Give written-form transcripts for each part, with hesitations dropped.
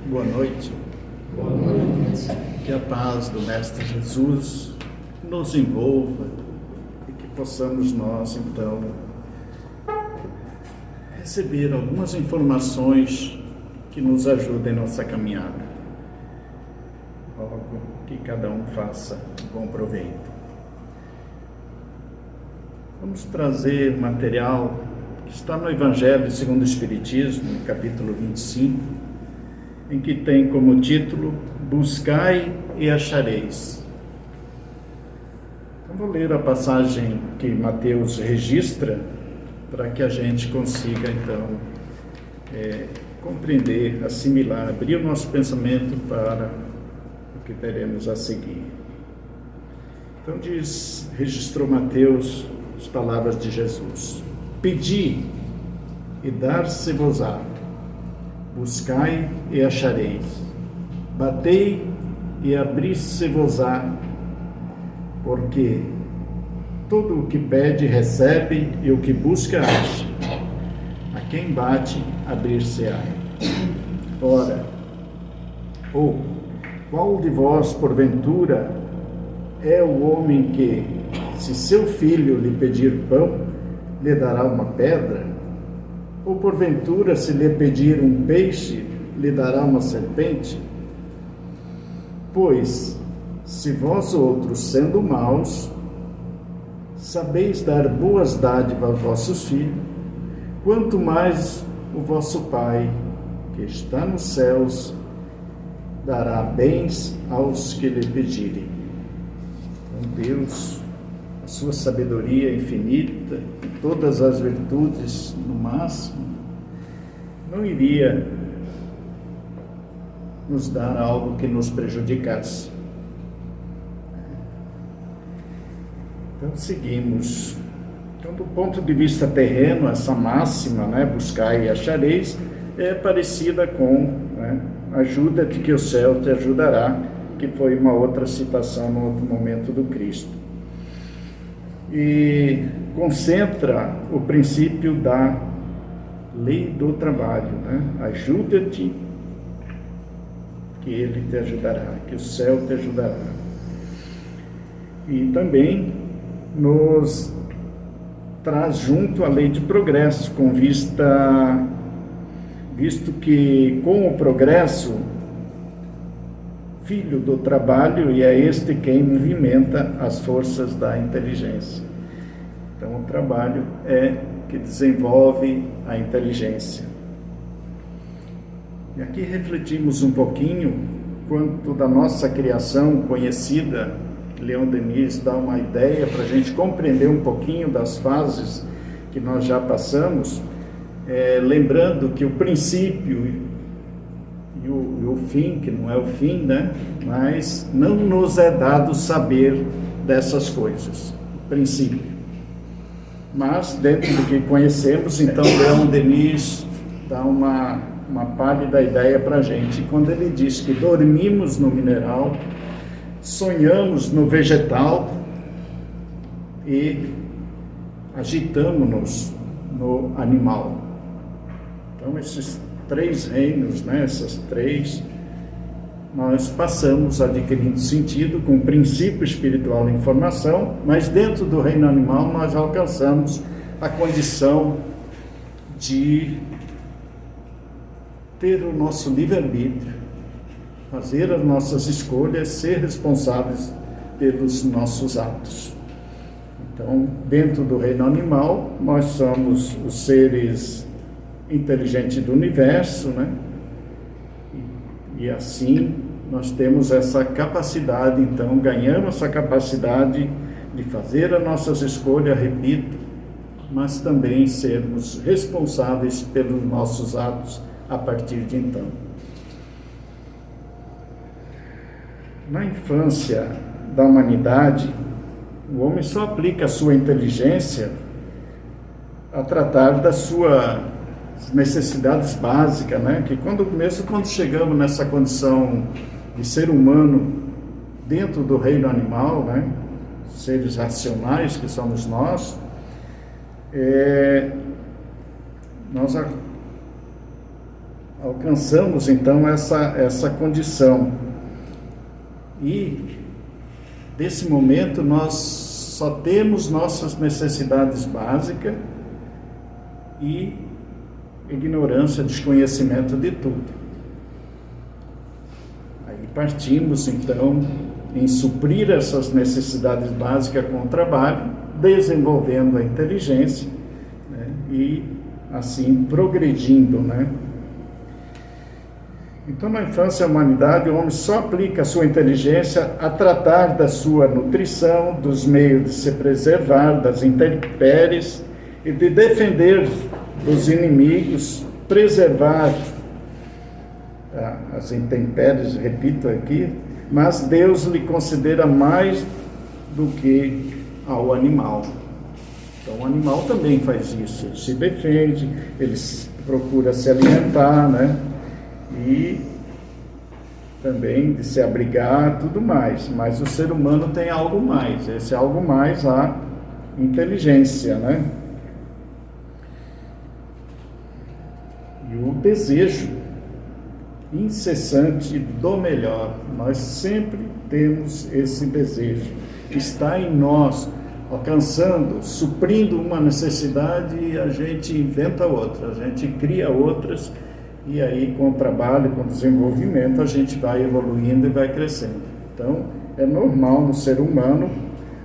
Boa noite. Boa noite. Que a paz do Mestre Jesus nos envolva e que possamos nós, então, receber algumas informações que nos ajudem em nossa caminhada. Logo que cada um faça bom proveito. Vamos trazer material que está no Evangelho segundo o Espiritismo, no capítulo 25, em que tem como título Buscai e achareis. Eu vou ler a passagem que Mateus registra para que a gente consiga então compreender, assimilar, abrir o nosso pensamento para o que teremos a seguir. Então registrou Mateus as palavras de Jesus: Pedi e dar-se-vos-á, buscai e achareis, batei e abrir-se-vos-á, porque todo o que pede recebe, e o que busca acha, a quem bate abrir-se-á. Ora, qual de vós, porventura, é o homem que, se seu filho lhe pedir pão, lhe dará uma pedra? Ou porventura, se lhe pedir um peixe, lhe dará uma serpente? Pois, se vós outros, sendo maus, sabeis dar boas dádivas aos vossos filhos, quanto mais o vosso Pai, que está nos céus, dará bens aos que lhe pedirem. Então, Deus, a sua sabedoria infinita, e todas as virtudes no máximo, não iria nos dar algo que nos prejudicasse. Então seguimos. Então, do ponto de vista terreno, essa máxima, buscai e achareis, é parecida com ajuda-te que o céu te ajudará, que foi uma outra citação no outro momento do Cristo. E concentra o princípio da lei do trabalho, ajuda-te que ele te ajudará, que o céu te ajudará. E também nos traz junto a lei de progresso, visto que com o progresso, filho do trabalho, e é este quem movimenta as forças da inteligência. Então o trabalho é que desenvolve a inteligência. E aqui refletimos um pouquinho quanto da nossa criação conhecida. Leon Denis dá uma ideia para a gente compreender um pouquinho das fases que nós já passamos, lembrando que o princípio e o fim, que não é o fim, mas não nos é dado saber dessas coisas, o princípio. Mas, dentro do que conhecemos, então, Leon Denis dá uma pálida ideia para a gente, quando ele diz que dormimos no mineral, sonhamos no vegetal e agitamos-nos no animal. Então, esses três reinos, essas três, nós passamos adquirindo sentido com o princípio espiritual em formação, mas dentro do reino animal nós alcançamos a condição de ter o nosso livre-arbítrio, fazer as nossas escolhas, ser responsáveis pelos nossos atos. Então, dentro do reino animal, nós somos os seres inteligentes do universo, E assim nós temos essa capacidade, então ganhamos essa capacidade de fazer as nossas escolhas, repito, mas também sermos responsáveis pelos nossos atos a partir de então. Na infância da humanidade, o homem só aplica a sua inteligência a tratar das suas necessidades básicas, que quando chegamos nessa condição de ser humano dentro do reino animal, seres racionais que somos nós alcançamos então essa condição. E desse momento nós só temos nossas necessidades básicas e ignorância, desconhecimento de tudo. Aí partimos então em suprir essas necessidades básicas com o trabalho, desenvolvendo a inteligência, né, e assim progredindo, né? Então, na infância e humanidade, o homem só aplica a sua inteligência a tratar da sua nutrição, dos meios de se preservar das intempéries e de defender dos inimigos, preservar as intempéries, repito aqui, mas Deus lhe considera mais do que ao animal. Então, o animal também faz isso, ele se defende, ele procura se alimentar, né? E também de se abrigar, tudo mais. Mas o ser humano tem algo mais. Esse algo mais, a inteligência, né? E o desejo incessante do melhor. Nós sempre temos esse desejo. Está em nós, alcançando, suprindo uma necessidade, e a gente inventa outra, a gente cria outras. E aí, com o trabalho, com o desenvolvimento, a gente vai evoluindo e vai crescendo. Então, é normal no ser humano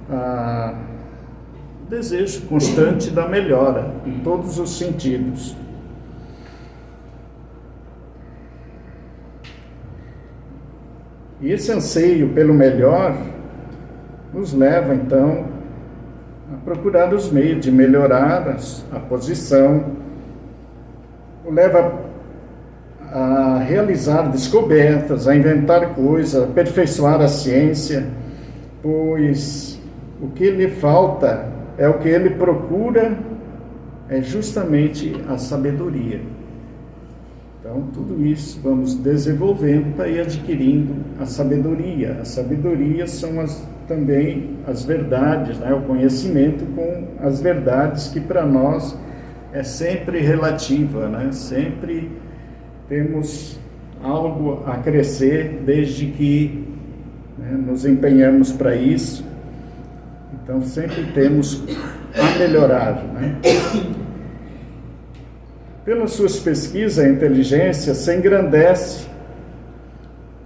o desejo constante da melhora, em todos os sentidos. E esse anseio pelo melhor nos leva, então, a procurar os meios de melhorar a posição, o leva a realizar descobertas, a inventar coisas, a aperfeiçoar a ciência, pois o que lhe falta é o que ele procura, é justamente a sabedoria. Então, tudo isso vamos desenvolvendo para ir adquirindo a sabedoria. A sabedoria são também as verdades, né? O conhecimento com as verdades que para nós é sempre relativa, né? Sempre temos algo a crescer desde que, né, nos empenhamos para isso. Então sempre temos a melhorar, né? Pelas suas pesquisas, a inteligência se engrandece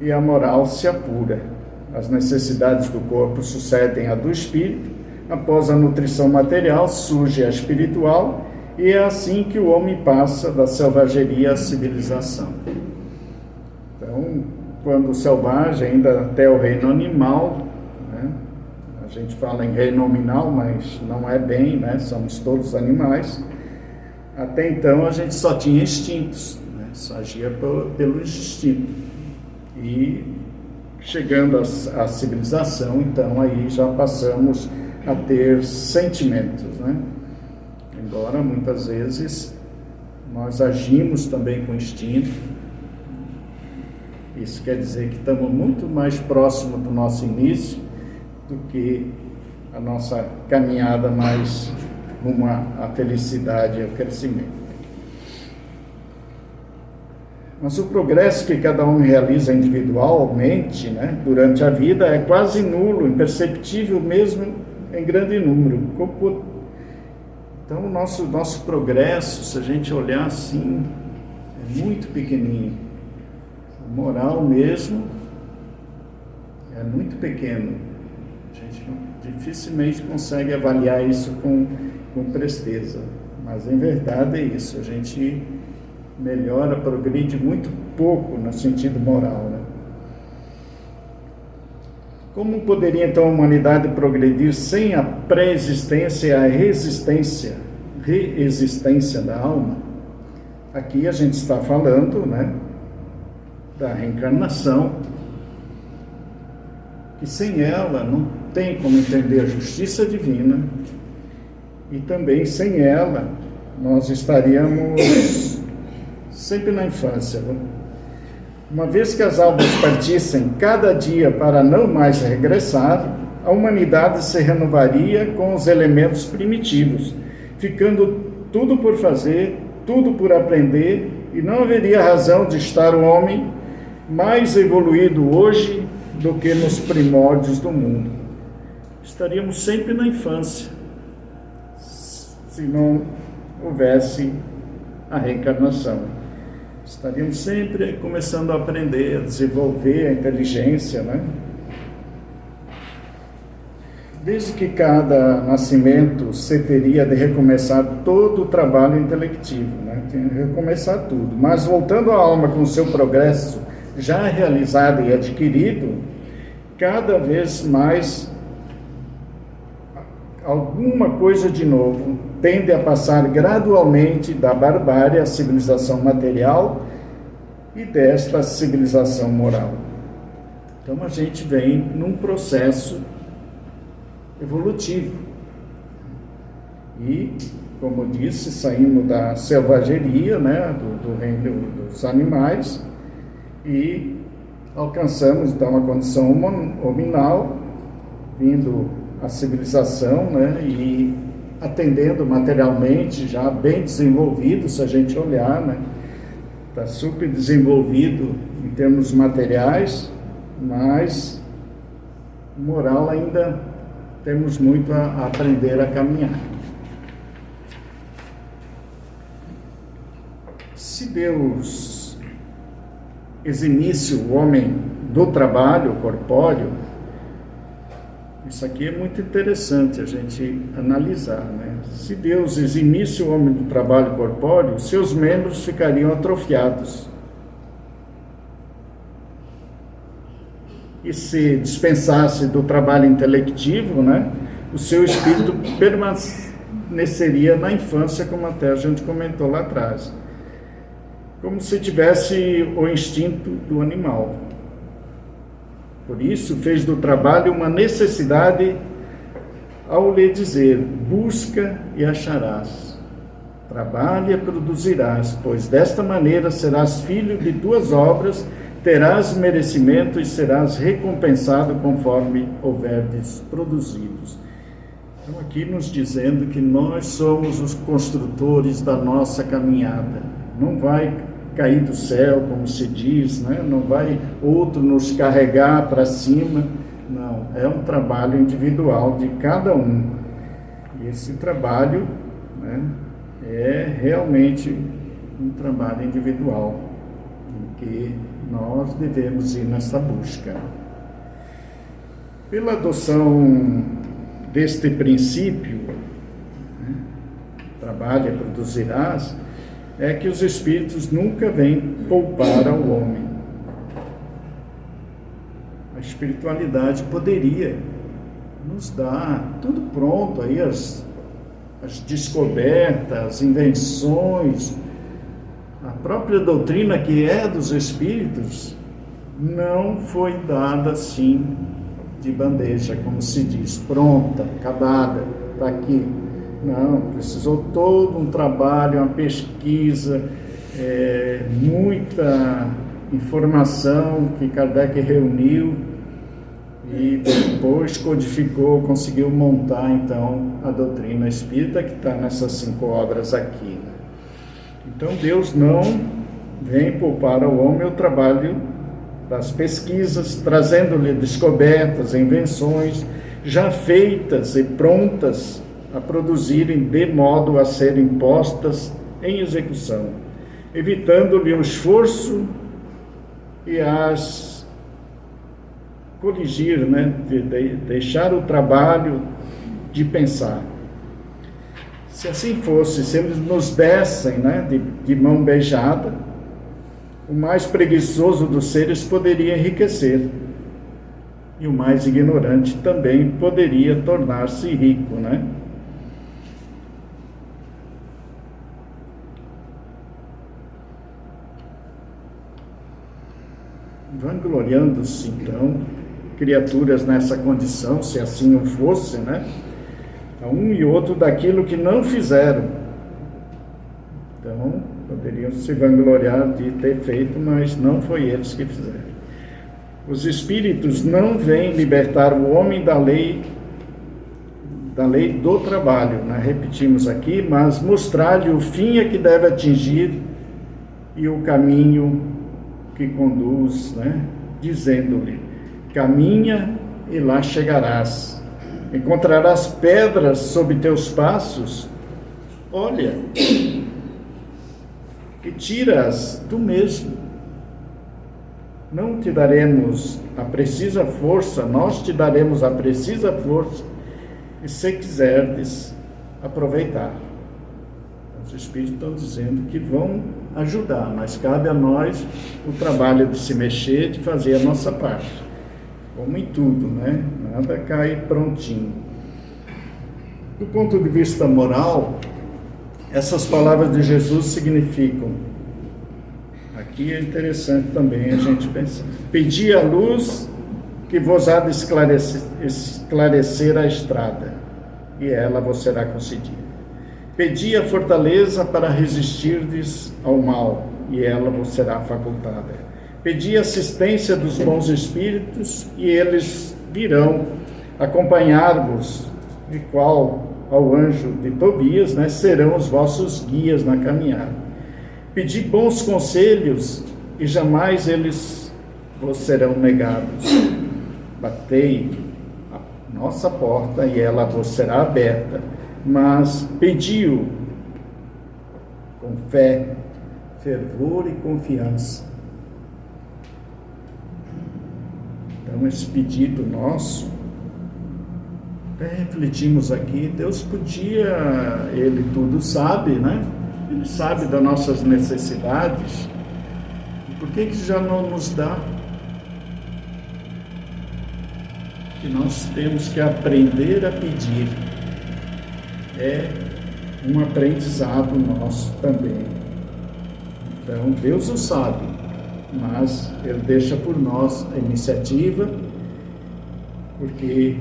e a moral se apura. As necessidades do corpo sucedem à do espírito. Após a nutrição material surge a espiritual, e é assim que o homem passa da selvageria à civilização. Então, quando selvagem, ainda até o reino animal, né? A gente fala em reino nominal, mas não é bem, né? Somos todos animais. Até então a gente só tinha instintos, né? Só agia pelo instinto. E chegando à civilização, então aí já passamos a ter sentimentos, né? Embora muitas vezes nós agimos também com instinto. Isso quer dizer que estamos muito mais próximos do nosso início do que a nossa caminhada mais rumo à felicidade e ao crescimento. Mas o progresso que cada um realiza individualmente, né, durante a vida é quase nulo, imperceptível mesmo em grande número. Então o nosso progresso, se a gente olhar assim, é muito pequenininho. A moral mesmo é muito pequeno. A gente dificilmente consegue avaliar isso com presteza. Mas em verdade é isso, a gente melhora, progride muito pouco no sentido moral, né? Como poderia então a humanidade progredir sem a pré-existência e a reexistência da alma? Aqui a gente está falando, né, da reencarnação, que sem ela não tem como entender a justiça divina, e também sem ela nós estaríamos sempre na infância, né? Uma vez que as almas partissem cada dia para não mais regressar, a humanidade se renovaria com os elementos primitivos, ficando tudo por fazer, tudo por aprender e não haveria razão de estar o homem mais evoluído hoje do que nos primórdios do mundo. Estaríamos sempre na infância, se não houvesse a reencarnação. Estaríamos sempre começando a aprender, a desenvolver a inteligência, né? Desde que cada nascimento se teria de recomeçar todo o trabalho intelectivo, né? Tinha que recomeçar tudo. Mas voltando à alma com o seu progresso já realizado e adquirido, cada vez mais alguma coisa de novo tende a passar gradualmente da barbárie à civilização material e desta civilização moral. Então a gente vem num processo evolutivo. E, como disse, saímos da selvageria, né, do reino dos animais, e alcançamos então a condição hominal, vindo a civilização, né, e atendendo materialmente, já bem desenvolvido, se a gente olhar, né, está super desenvolvido em termos materiais, mas moral ainda temos muito a aprender a caminhar. Se Deus eximisse o homem do trabalho corpóreo, isso aqui é muito interessante a gente analisar, né? Se Deus eximisse o homem do trabalho corpóreo, seus membros ficariam atrofiados. E se dispensasse do trabalho intelectivo, né, o seu espírito permaneceria na infância, como até a gente comentou lá atrás, como se tivesse o instinto do animal. Por isso, fez do trabalho uma necessidade ao lhe dizer: busca e acharás, trabalha e produzirás, pois desta maneira serás filho de tuas obras, terás merecimento e serás recompensado conforme houverdes produzidos. Então, aqui nos dizendo que nós somos os construtores da nossa caminhada. Não vai cair do céu, como se diz, né? Não vai outro nos carregar para cima. Não, é um trabalho individual de cada um. E esse trabalho, né, é realmente um trabalho individual, em que nós devemos ir nessa busca. Pela adoção deste princípio, né, trabalha e produzirás, é que os espíritos nunca vêm poupar ao homem. A espiritualidade poderia nos dar tudo pronto, aí as descobertas, as invenções, a própria doutrina que é dos espíritos não foi dada assim de bandeja, como se diz, pronta, acabada, está aqui. Não, precisou todo um trabalho, uma pesquisa, muita informação que Kardec reuniu e depois codificou, conseguiu montar então a doutrina espírita, que está nessas 5 obras aqui. Então Deus não vem poupar ao homem o trabalho das pesquisas, trazendo-lhe descobertas, invenções já feitas e prontas a produzirem de modo a serem postas em execução, evitando-lhe o esforço e as corrigir, né, de deixar o trabalho de pensar. Se assim fosse, se eles nos dessem, né, de mão beijada, o mais preguiçoso dos seres poderia enriquecer, e o mais ignorante também poderia tornar-se rico, né? Vangloriando-se, então, criaturas nessa condição, se assim não fosse, né? A um e outro daquilo que não fizeram. Então, poderiam se vangloriar de ter feito, mas não foi eles que fizeram. Os espíritos não vêm libertar o homem da lei do trabalho, né? Repetimos aqui, mas mostrar-lhe o fim a que deve atingir e o caminho que conduz, né? Dizendo-lhe: caminha e lá chegarás. Encontrarás pedras sob teus passos. Olha, e tiras tu mesmo. Não te daremos a precisa força, nós te daremos a precisa força, e se quiserdes aproveitar. Os Espíritos estão dizendo que vão ajudar, mas cabe a nós o trabalho de se mexer, de fazer a nossa parte. Como em tudo, né? Nada cai prontinho. Do ponto de vista moral, essas palavras de Jesus significam, aqui é interessante também a gente pensar: pedi a luz que vos há de esclarecer a estrada, e ela vos será concedida. Pedi a fortaleza para resistirdes ao mal, e ela vos será facultada. Pedi assistência dos bons espíritos, e eles virão acompanhar-vos, e qual ao anjo de Tobias, né, serão os vossos guias na caminhada. Pedi bons conselhos, e jamais eles vos serão negados. Batei a nossa porta, e ela vos será aberta, mas pedi-o com fé, fervor e confiança. Então, esse pedido nosso, até refletimos aqui, Deus podia, Ele tudo sabe, né? Ele sabe das nossas necessidades. Por que já não nos dá? Que nós temos que aprender a pedir. É um aprendizado nosso também. Então, Deus o sabe, mas Ele deixa por nós a iniciativa, porque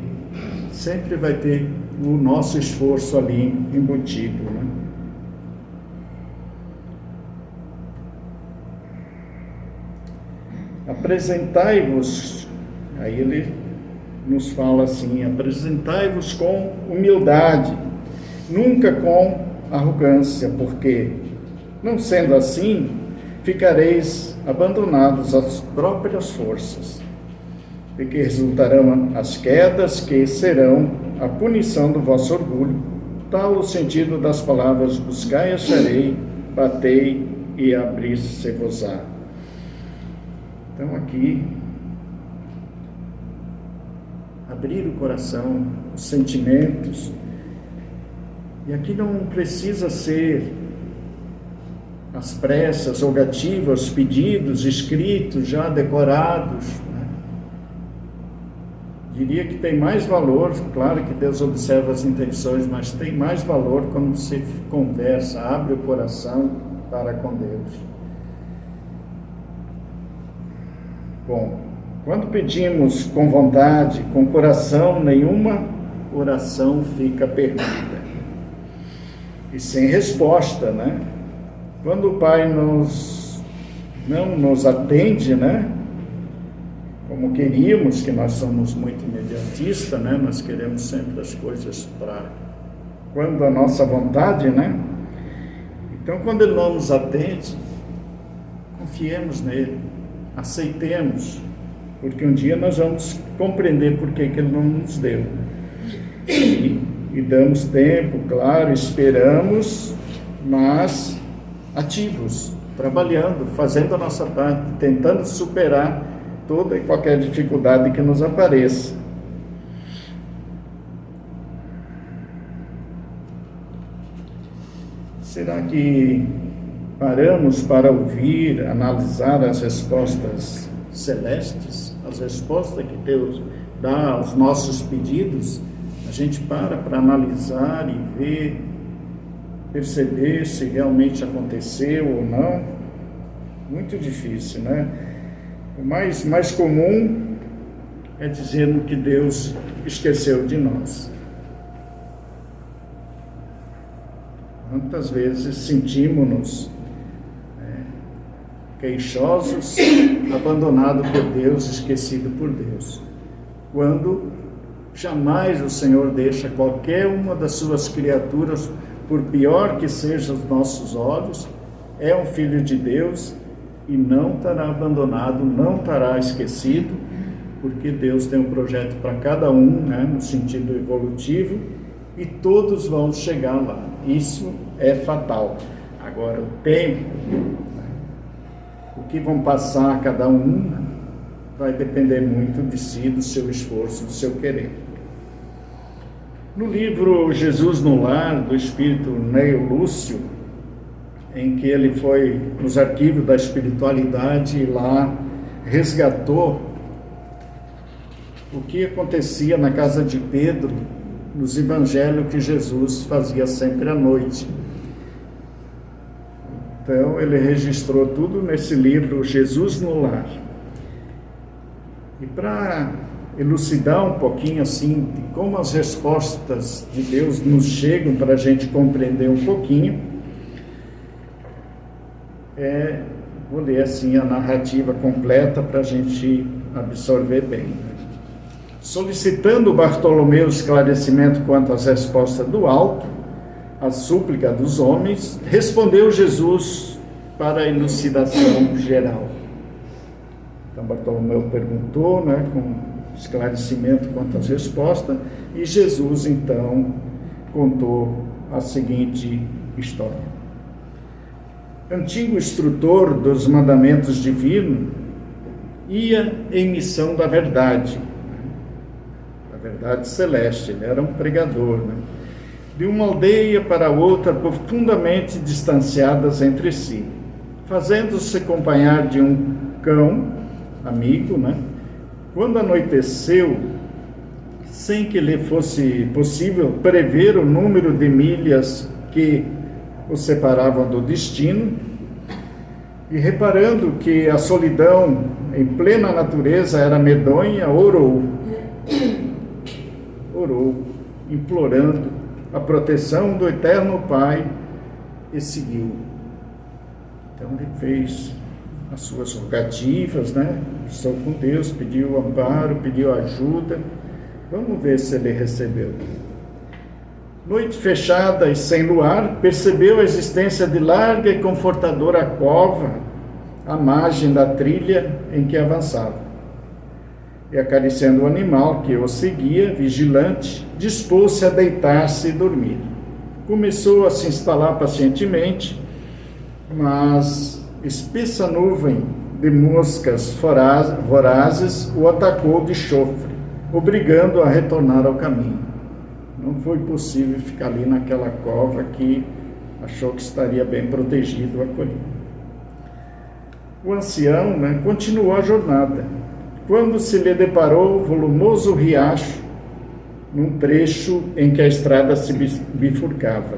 sempre vai ter o nosso esforço ali embutido, né? Apresentai-vos, aí ele nos fala assim: apresentai-vos com humildade, nunca com arrogância, porque, não sendo assim, ficareis abandonados às próprias forças, de que resultarão as quedas que serão a punição do vosso orgulho. Tal o sentido das palavras: buscai e acharei, batei e abrir-se-vos-á. Então aqui, abrir o coração, os sentimentos. E aqui não precisa ser às pressas, rogativas, pedidos escritos, já decorados, né? Diria que tem mais valor, claro que Deus observa as intenções, mas tem mais valor quando se conversa, abre o coração para com Deus. Bom, quando pedimos com vontade, com coração, nenhuma oração fica perdida e sem resposta, né? Quando o Pai não nos atende, né? Como queríamos, que nós somos muito imediatistas, né? Nós queremos sempre as coisas para quando a nossa vontade, né? Então, quando Ele não nos atende, confiemos nele, aceitemos, porque um dia nós vamos compreender por que Ele não nos deu. E damos tempo, claro, esperamos, mas ativos, trabalhando, fazendo a nossa parte, tentando superar toda e qualquer dificuldade que nos apareça. Será que paramos para ouvir, analisar as respostas celestes, as respostas que Deus dá aos nossos pedidos? A gente para analisar e ver, perceber se realmente aconteceu ou não? Muito difícil, né? O mais comum é dizermos que Deus esqueceu de nós. Quantas vezes sentimos-nos queixosos, abandonados por Deus, esquecidos por Deus, quando jamais o Senhor deixa qualquer uma das suas criaturas, por pior que sejam os nossos olhos, é um filho de Deus e não estará abandonado, não estará esquecido, porque Deus tem um projeto para cada um, né, no sentido evolutivo, e todos vão chegar lá. Isso é fatal. Agora, o tempo, né, o que vão passar cada um, vai depender muito de si, do seu esforço, do seu querer. No livro Jesus no Lar, do espírito Neio Lúcio, em que ele foi nos arquivos da espiritualidade e lá resgatou o que acontecia na casa de Pedro, nos evangelhos que Jesus fazia sempre à noite. Então, ele registrou tudo nesse livro, Jesus no Lar. E para elucidar um pouquinho assim, de como as respostas de Deus nos chegam para a gente compreender um pouquinho, vou ler assim a narrativa completa para a gente absorver bem. Solicitando Bartolomeu esclarecimento quanto às respostas do alto, a súplica dos homens, respondeu Jesus para a elucidação geral. Então Bartolomeu perguntou, né, com esclarecimento quanto às respostas, e Jesus então contou a seguinte história. Antigo instrutor dos mandamentos divinos, ia em missão da verdade celeste, ele era um pregador, né? De uma aldeia para outra, profundamente distanciadas entre si, fazendo-se acompanhar de um cão amigo, né? Quando anoiteceu, sem que lhe fosse possível prever o número de milhas que o separavam do destino, e reparando que a solidão em plena natureza era medonha, orou, implorando a proteção do Eterno Pai, e seguiu. Então ele fez as suas rogativas, né? Estou com Deus, pediu amparo, pediu ajuda. Vamos ver se ele recebeu. Noite fechada e sem luar, percebeu a existência de larga e confortadora cova à margem da trilha em que avançava. E acariciando o animal que o seguia, vigilante, dispôs-se a deitar-se e dormir. Começou a se instalar pacientemente, mas espessa nuvem de moscas vorazes o atacou de chofre, obrigando-o a retornar ao caminho. Não foi possível ficar ali naquela cova que achou que estaria bem protegido, acolhido. O ancião, né, continuou a jornada, quando se lhe deparou o volumoso riacho, num trecho em que a estrada se bifurcava.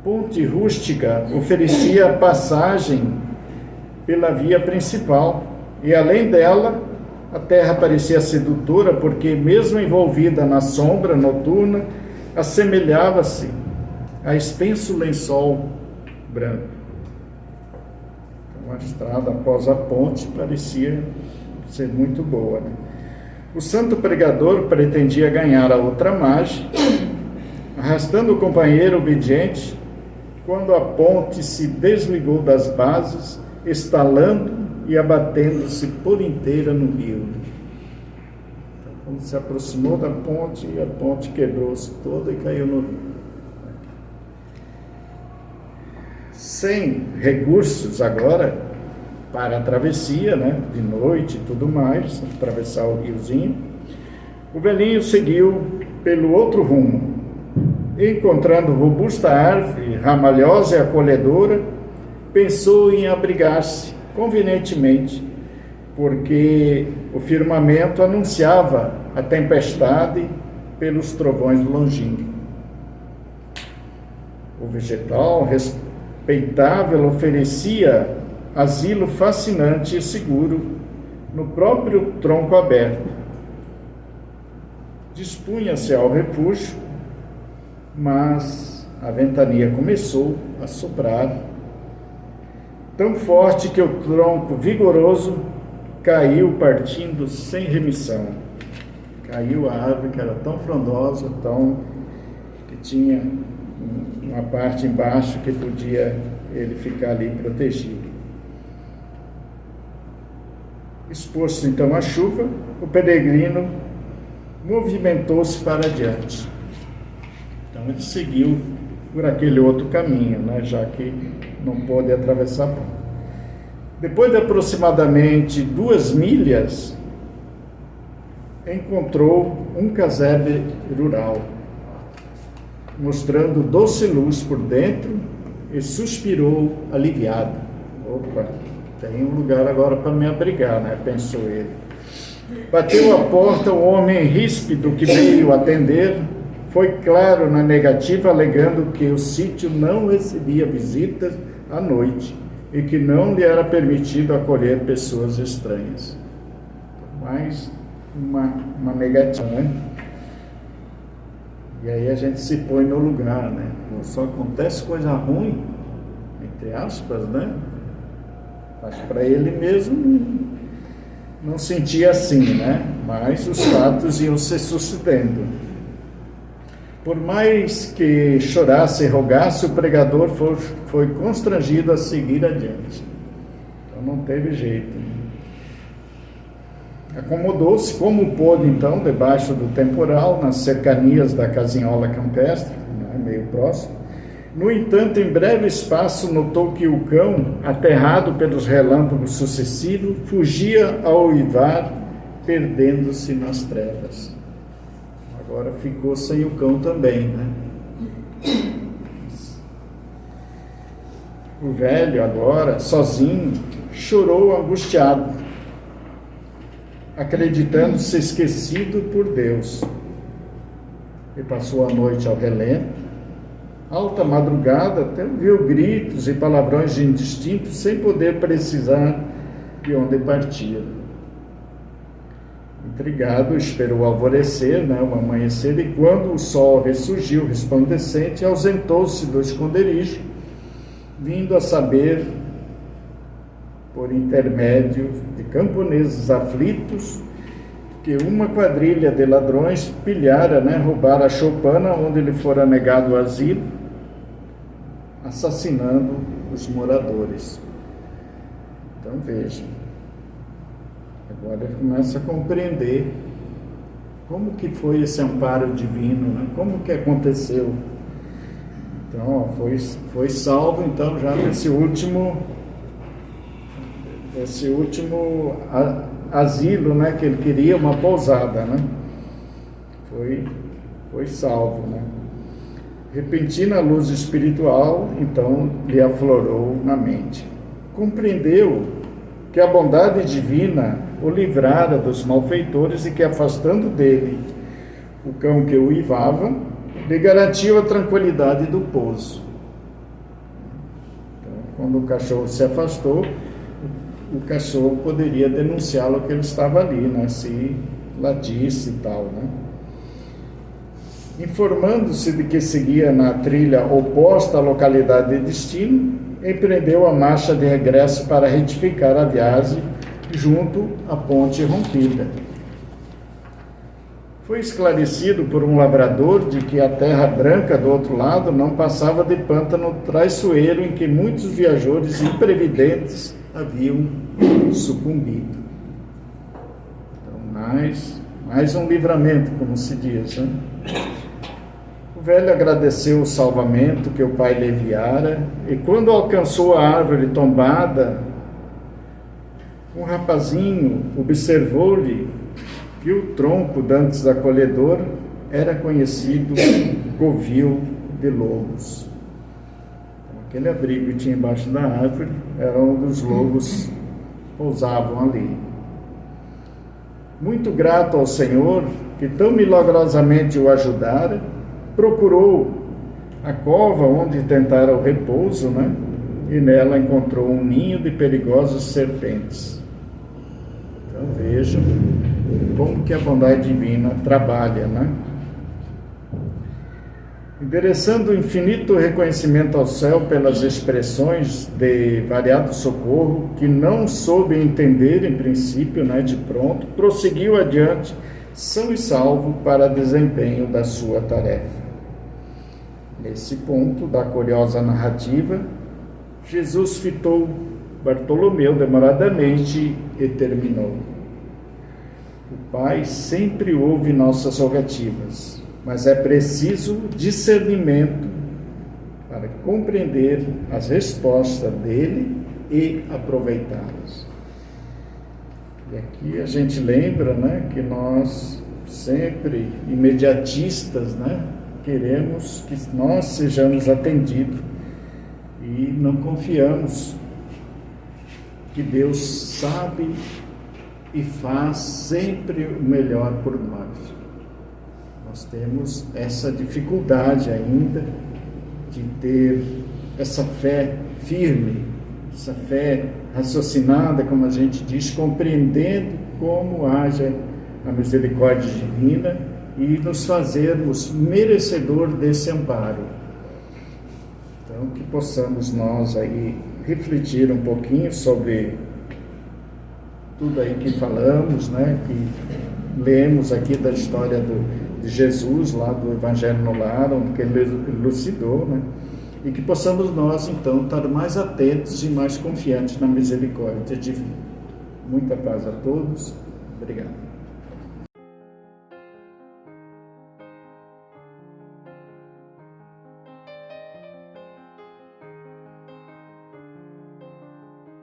Ponte rústica oferecia passagem pela via principal, e além dela, a terra parecia sedutora, porque mesmo envolvida na sombra noturna, assemelhava-se a extenso lençol branco. Então, a estrada após a ponte parecia ser muito boa, né? O santo pregador pretendia ganhar a outra margem, arrastando o companheiro obediente, quando a ponte se desligou das bases, estalando e abatendo-se por inteira no rio. Então, quando se aproximou da ponte, a ponte quebrou-se toda e caiu no rio. Sem recursos agora para a travessia, né, de noite e tudo mais, atravessar o riozinho, o velhinho seguiu pelo outro rumo. Encontrando robusta árvore, ramalhosa e acolhedora, pensou em abrigar-se convenientemente, porque o firmamento anunciava a tempestade pelos trovões longínquos. O vegetal respeitável oferecia asilo fascinante e seguro no próprio tronco aberto. Dispunha-se ao refúgio, mas a ventania começou a soprar, tão forte que o tronco vigoroso caiu, partindo sem remissão. Caiu a árvore que era tão frondosa, que tinha uma parte embaixo que podia ele ficar ali protegido. Exposto então à chuva, o peregrino movimentou-se para adiante. Então ele seguiu por aquele outro caminho, né, já que não pôde atravessar a ponte. Depois de aproximadamente 2 milhas, encontrou um casebre rural, mostrando doce luz por dentro, e suspirou aliviado. Opa, tem um lugar agora para me abrigar, né? Pensou ele. Bateu a porta o homem ríspido que veio atender. Foi claro na negativa, alegando que o sítio não recebia visitas à noite e que não lhe era permitido acolher pessoas estranhas. Mais uma negativa, né? E aí a gente se põe no lugar, né? Só acontece coisa ruim, entre aspas, né? Mas para ele mesmo não sentia assim, né? Mas os fatos iam se sucedendo. Por mais que chorasse e rogasse, o pregador foi constrangido a seguir adiante. Então não teve jeito. Acomodou-se como pôde, então, debaixo do temporal, nas cercanias da casinhola campestre, né, meio próximo. No entanto, em breve espaço, notou que o cão, aterrado pelos relâmpagos sucessivos, fugia ao uivar, perdendo-se nas trevas. Agora ficou sem o cão também, né? O velho, agora, sozinho, chorou angustiado, acreditando-se esquecido por Deus. E passou a noite ao relento. Alta madrugada, até ouviu gritos e palavrões indistintos, sem poder precisar de onde partia. Intrigado, esperou o alvorecer, né, o amanhecer, e quando o sol ressurgiu resplandecente, ausentou-se do esconderijo, vindo a saber, por intermédio de camponeses aflitos, que uma quadrilha de ladrões pilhara, né, roubara a choupana onde lhe fora negado o asilo, assassinando os moradores. Então vejam, agora ele começa a compreender como que foi esse amparo divino, né? Como que aconteceu. Então, foi salvo, então, já nesse último asilo, né, que ele queria, uma pousada, né? Foi salvo, né? Repentina luz espiritual, então, lhe aflorou na mente. Compreendeu que a bondade divina o livrara dos malfeitores e que, afastando dele o cão que o uivava, lhe garantiu a tranquilidade do pouso. Então, quando o cachorro se afastou, o cachorro poderia denunciá-lo que ele estava ali, né? Se latisse e tal, né? Informando-se de que seguia na trilha oposta à localidade de destino, empreendeu a marcha de regresso para retificar a viagem junto à ponte rompida. Foi esclarecido por um lavrador de que a terra branca do outro lado não passava de pântano traiçoeiro em que muitos viajores imprevidentes haviam sucumbido. Então, mais um livramento, como se diz, né? O velho agradeceu o salvamento que o pai lhe enviara, e quando alcançou a árvore tombada, um rapazinho observou-lhe que o tronco dantes acolhedor era conhecido covil de lobos. Aquele abrigo que tinha embaixo da árvore era onde os lobos pousavam ali. Muito grato ao Senhor, que tão milagrosamente o ajudara, procurou a cova onde tentara o repouso, né? E nela encontrou um ninho de perigosas serpentes. Então vejam como que a bondade divina trabalha, né? Endereçando infinito reconhecimento ao céu pelas expressões de variado socorro, que não soube entender em princípio, né, de pronto, prosseguiu adiante, são e salvo, para desempenho da sua tarefa. Nesse ponto da curiosa narrativa, Jesus fitou Bartolomeu demoradamente e terminou: o Pai sempre ouve nossas rogativas, mas é preciso discernimento para compreender as respostas dele e aproveitá-las. E aqui a gente lembra, né, que nós sempre imediatistas, né, queremos que nós sejamos atendidos e não confiamos que Deus sabe e faz sempre o melhor por nós. Nós temos essa dificuldade ainda de ter essa fé firme, essa fé raciocinada, como a gente diz, compreendendo como age a misericórdia divina e nos fazermos merecedor desse amparo. Então, que possamos nós aí refletir um pouquinho sobre tudo aí que falamos, né, que lemos aqui da história de Jesus, lá do Evangelho no Lar, onde ele elucidou, né, e que possamos nós, então, estar mais atentos e mais confiantes na misericórdia divina. Muita paz a todos. Obrigado.